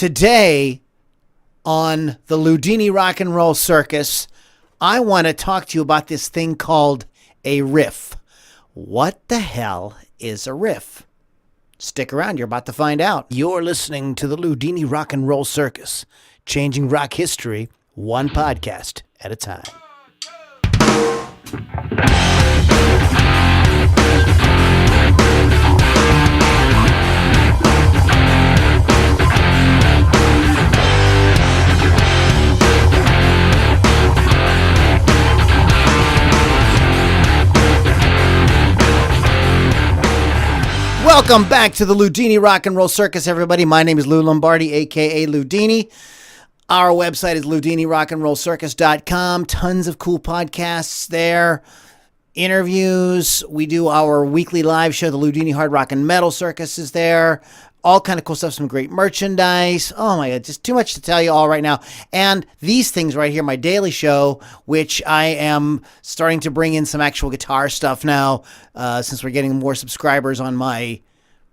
Today on the Ludini Rock and Roll Circus, I want to talk to you about this thing called a riff. What the hell is a riff? Stick around, you're about to find out. You're listening to the Ludini Rock and Roll Circus, changing rock history one podcast at a time. Welcome back to the Ludini Rock and Roll Circus, everybody. My name is Lou Lombardi, a.k.a. Ludini. Our website is ludinirockandrollcircus.com. Tons of cool podcasts there. Interviews. We do our weekly live show, the Ludini Hard Rock and Metal Circus is there. All kind of cool stuff, some great merchandise. Oh my God, just too much to tell you all right now. And these things right here, my daily show, which I am starting to bring in some actual guitar stuff now, since we're getting more subscribers on my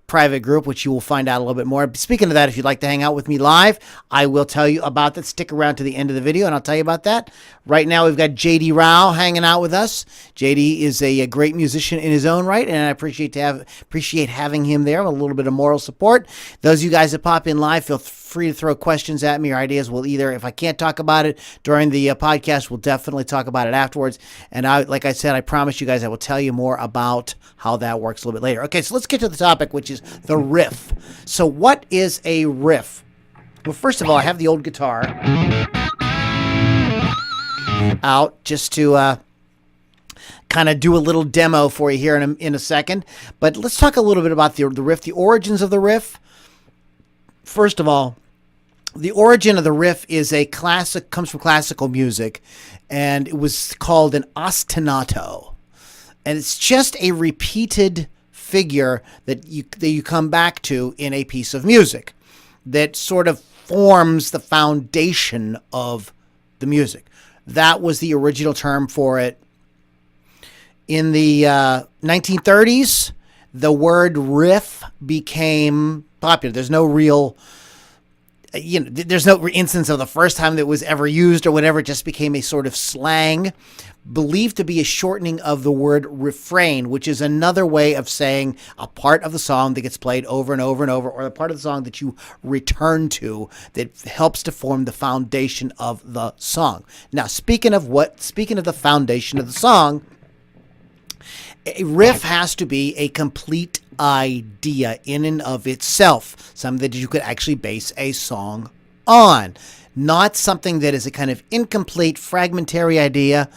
private group, which you will find out a little bit more. Speaking of that, if you'd like to hang out with me live, I will tell you about that. Stick around to the end of the video and I'll tell you about that. Right now, we've got JD Rao hanging out with us. JD is a great musician in his own right, and I appreciate having him there with a little bit of moral support. Those of you guys that pop in live, feel free to throw questions at me or ideas. We'll either, if I can't talk about it during the podcast, we'll definitely talk about it afterwards. And like I said, I promise you guys I will tell you more about how that works a little bit later. Okay, so let's get to the topic, which is the riff. So what is a riff? Well, first of all, I have the old guitar out just to kind of do a little demo for you here in a second. But let's talk a little bit about the riff, the origins of the riff. First of all, the origin of the riff comes from classical music, and it was called an ostinato. And it's just a repeated figure that you come back to in a piece of music that sort of forms the foundation of the music. That was the original term for it. In the 1930s, the word riff became popular. There's no real, there's no instance of the first time that it was ever used or whatever. It just became a sort of slang, believed to be a shortening of the word refrain, which is another way of saying a part of the song that gets played over and over and over, or the part of the song that you return to that helps to form the foundation of the song. Now, speaking of the foundation of the song, a riff has to be a complete idea in and of itself, something that you could actually base a song on, not something that is a kind of incomplete, fragmentary idea.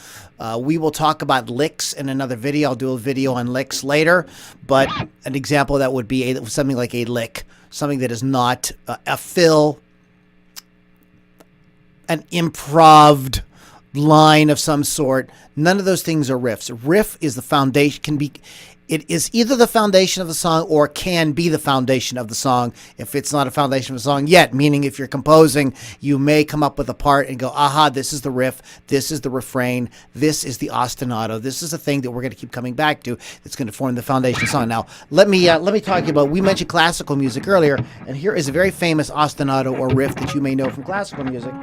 We will talk about licks in another video. I'll do a video on licks later, but an example of that would be something like a lick, something that is not a fill, an improved line of some sort. None of those things are riffs. Riff is the foundation, it is either the foundation of the song or can be the foundation of the song if it's not a foundation of the song yet, meaning if you're composing, you may come up with a part and go, aha, this is the riff, this is the refrain, this is the ostinato, this is the thing that we're going to keep coming back to that's going to form the foundation of the song. Now, let me talk to you about, we mentioned classical music earlier, and here is a very famous ostinato or riff that you may know from classical music.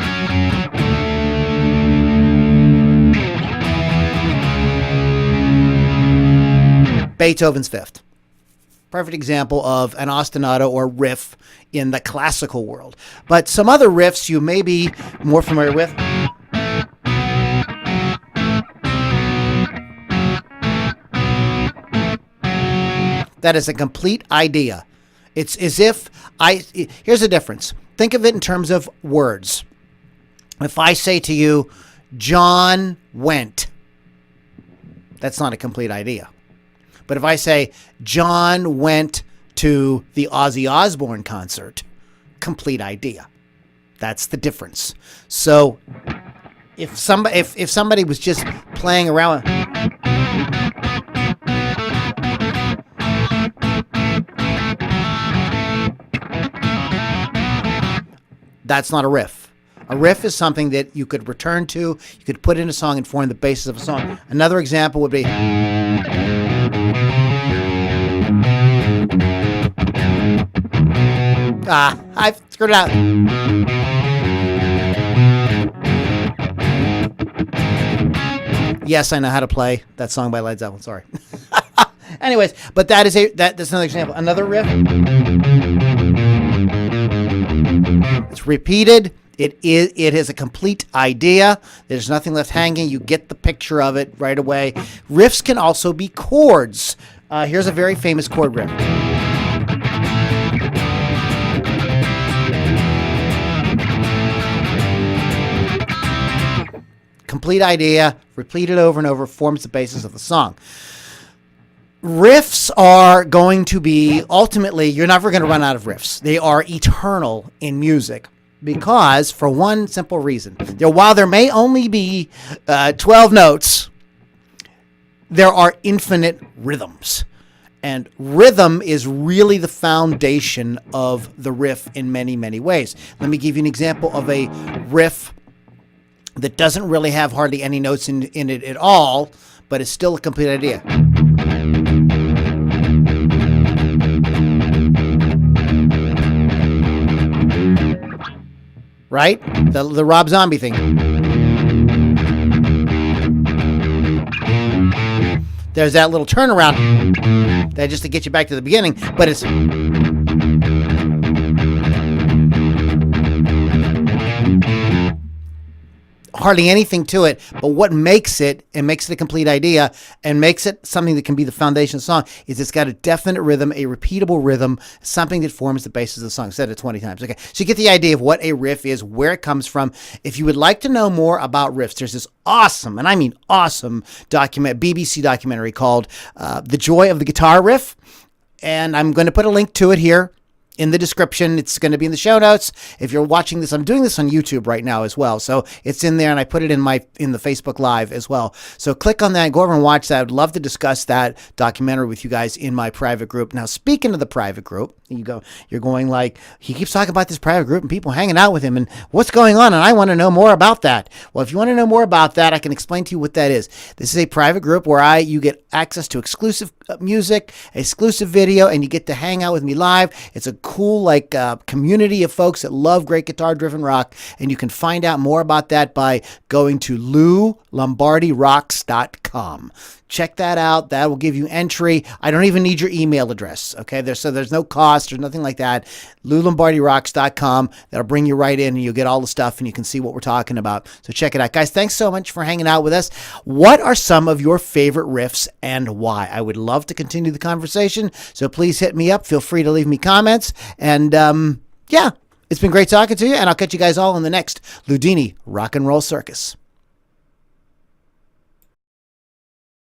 Beethoven's Fifth. Perfect example of an ostinato or riff in the classical world. But some other riffs you may be more familiar with. That is a complete idea. It's as if here's the difference. Think of it in terms of words. If I say to you, John went, that's not a complete idea. But if I say, John went to the Ozzy Osbourne concert, complete idea. That's the difference. So if somebody was just playing around, that's not a riff. A riff is something that you could return to, you could put in a song and form the basis of a song. Another example would be, I screwed it out. Yes, I know how to play that song by Led Zeppelin. Sorry. Anyways, but that's another example. Another riff. It's repeated. It has a complete idea. There's nothing left hanging. You get the picture of it right away. Riffs can also be chords. Here's a very famous chord riff. Complete idea, repeated over and over, forms the basis of the song. Riffs are going to be, ultimately, you're never going to run out of riffs. They are eternal in music because, for one simple reason, while there may only be 12 notes, there are infinite rhythms. And rhythm is really the foundation of the riff in many, many ways. Let me give you an example of a riff that doesn't really have hardly any notes in it at all, but it's still a complete idea. Right? The Rob Zombie thing. There's that little turnaround that just to get you back to the beginning, but it's hardly anything to it, but what makes it a complete idea and makes it something that can be the foundation of the song is it's got a definite rhythm, a repeatable rhythm, something that forms the basis of the song. I said it 20 times. Okay, so you get the idea of what a riff is, where it comes from. If you would like to know more about riffs, there's this awesome, and I mean awesome, BBC documentary called The Joy of the Guitar Riff, and I'm going to put a link to it here in the description. It's going to be in the show notes. If you're watching this, I'm doing this on YouTube right now as well. So it's in there, and I put it in the Facebook Live as well. So click on that, go over and watch that. I'd love to discuss that documentary with you guys in my private group. Now, speaking of the private group, you're going like, he keeps talking about this private group and people hanging out with him and what's going on, and I want to know more about that. Well, if you want to know more about that, I can explain to you what that is. This is a private group where you get access to exclusive music, exclusive video, and you get to hang out with me live. It's a cool community of folks that love great guitar-driven rock, and you can find out more about that by going to LouLombardiRocks.com. Check that out. That will give you entry. I don't even need your email address. Okay, there's no cost. There's nothing like that. LouLombardiRocks.com. That'll bring you right in, and you'll get all the stuff, and you can see what we're talking about. So check it out, guys. Thanks so much for hanging out with us. What are some of your favorite riffs and why? I would love to continue the conversation. So please hit me up. Feel free to leave me comments. And yeah, it's been great talking to you, and I'll catch you guys all in the next Ludini Rock and Roll Circus.